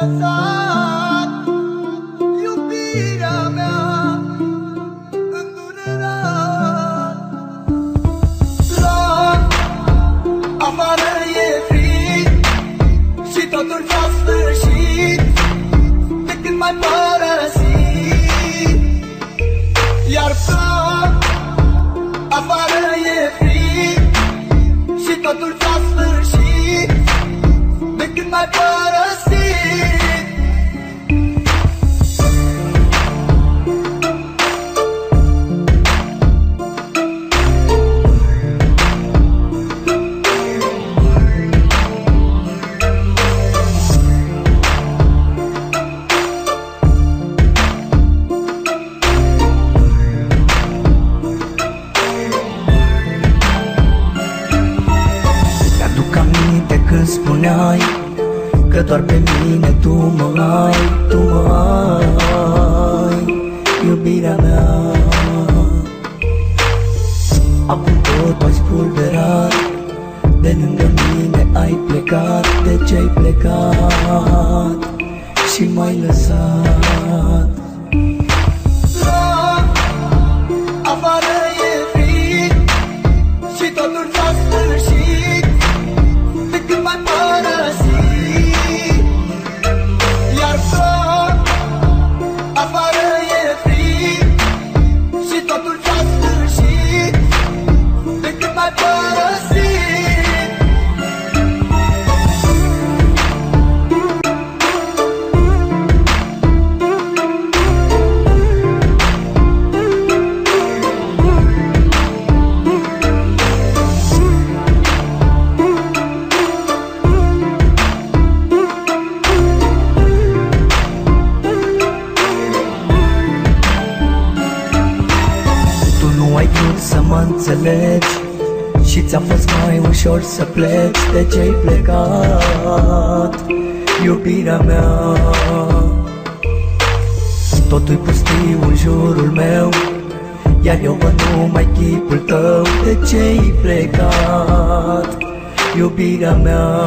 lăsat iubirea mea îndurerat. La afară e frig și totul s-a sfârșit de când m-ai părăsit. Iar plâng, afară e frig și totul s-a sfârșit de când m-ai părăsit. Când spuneai că doar pe mine tu mă ai, tu mă ai, iubirea mea. Acum tot ai spulberat, de lângă mine ai plecat. De ce ai plecat și m-ai lăsat? La afară e frig și totul s-a sfârșit de când m-ai părăsit. Iar plâng, afară e frig și totul s-a sfârșit de când m-ai părăsit. Ai vrut să mă înțelegi și ți-a fost mai ușor să pleci. De ce ai plecat, iubirea mea? Totul-i pustiu în jurul meu, iar eu văd numai chipul tău. De ce ai plecat, iubirea mea?